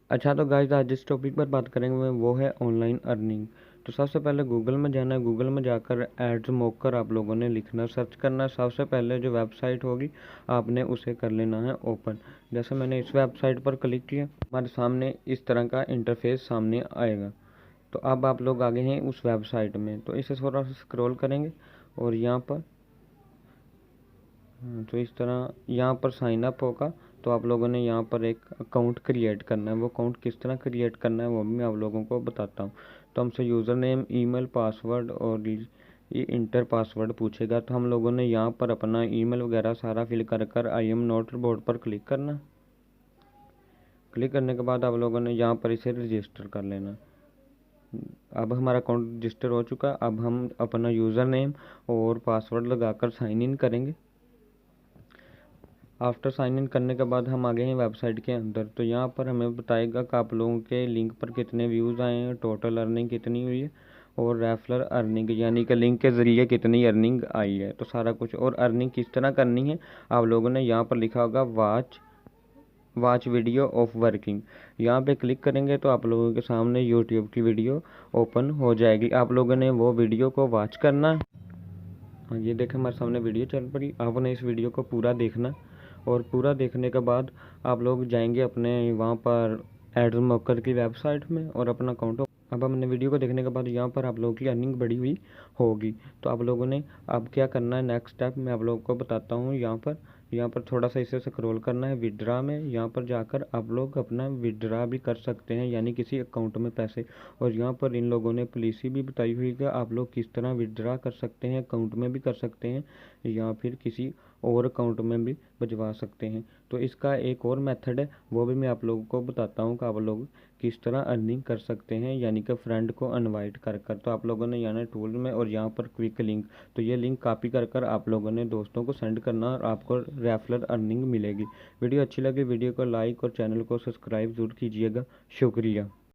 अच्छा तो गाइस आज जिस टॉपिक पर बात करेंगे वो है ऑनलाइन अर्निंग। तो सबसे पहले गूगल में जाना है, गूगल में जाकर एड्स मोकर आप लोगों ने लिखना, सर्च करना है। सबसे पहले जो वेबसाइट होगी आपने उसे कर लेना है ओपन। जैसे मैंने इस वेबसाइट पर क्लिक किया, हमारे सामने इस तरह का इंटरफेस सामने आएगा। तो अब आप लोग आगे हैं उस वेबसाइट में, तो इसे थोड़ा सा स्क्रॉल करेंगे और यहाँ पर तो इस तरह यहाँ पर साइन अप होगा। तो आप लोगों ने यहाँ पर एक अकाउंट क्रिएट करना है। वो अकाउंट किस तरह क्रिएट करना है वो भी मैं आप लोगों को बताता हूँ। तो हमसे यूज़र नेम, ईमेल, पासवर्ड और ये इंटर पासवर्ड पूछेगा। तो हम लोगों ने यहाँ पर अपना ईमेल वगैरह सारा फिल कर कर आई एम नोट बोर्ड पर क्लिक करना। क्लिक करने के बाद आप लोगों ने यहाँ पर इसे रजिस्टर कर लेना। अब हमारा अकाउंट रजिस्टर हो चुका। अब हम अपना यूज़र नेम और पासवर्ड लगाकर साइन इन करेंगे। आफ्टर साइन इन करने के बाद हम आ गए हैं वेबसाइट के अंदर। तो यहाँ पर हमें बताएगा कि आप लोगों के लिंक पर कितने व्यूज़ आए हैं, टोटल अर्निंग कितनी हुई है और रेफरल अर्निंग यानी कि लिंक के ज़रिए कितनी अर्निंग आई है। तो सारा कुछ और अर्निंग किस तरह करनी है आप लोगों ने यहाँ पर लिखा होगा वॉच वीडियो ऑफ वर्किंग। यहाँ पे क्लिक करेंगे तो आप लोगों के सामने यूट्यूब की वीडियो ओपन हो जाएगी। आप लोगों ने वो वीडियो को वॉच करना है। हाँ, ये देखें हमारे सामने वीडियो चल पड़ी। आपने इस वीडियो को पूरा देखना और पूरा देखने के बाद आप लोग जाएंगे अपने वहाँ पर एड्स मोकर की वेबसाइट में और अपना अकाउंट। अब हमने वीडियो को देखने के बाद यहाँ पर आप लोगों की अर्निंग बढ़ी हुई होगी। तो आप लोगों ने अब क्या करना है, नेक्स्ट स्टेप मैं आप लोगों को बताता हूँ। यहाँ पर थोड़ा सा इसे स्क्रॉल करना है। विड्रा में यहाँ पर जाकर आप लोग अपना विड्रा भी कर सकते हैं, यानी किसी अकाउंट में पैसे। और यहाँ पर इन लोगों ने पॉलिसी भी बताई हुई है कि आप लोग किस तरह विड्रा कर सकते हैं, अकाउंट में भी कर सकते हैं या फिर किसी और अकाउंट में भी भिजवा सकते हैं। तो इसका एक और मेथड है, वो भी मैं आप लोगों को बताता हूँ कि आप लोग किस तरह अर्निंग कर सकते हैं, यानी कि फ्रेंड को इनवाइट कर कर। तो आप लोगों ने यहाँ टूल में और यहाँ पर क्विक लिंक, तो ये लिंक कॉपी कर कर आप लोगों ने दोस्तों को सेंड करना और आपको रेफरल अर्निंग मिलेगी। वीडियो अच्छी लगी वीडियो को लाइक और चैनल को सब्सक्राइब ज़रूर कीजिएगा। शुक्रिया।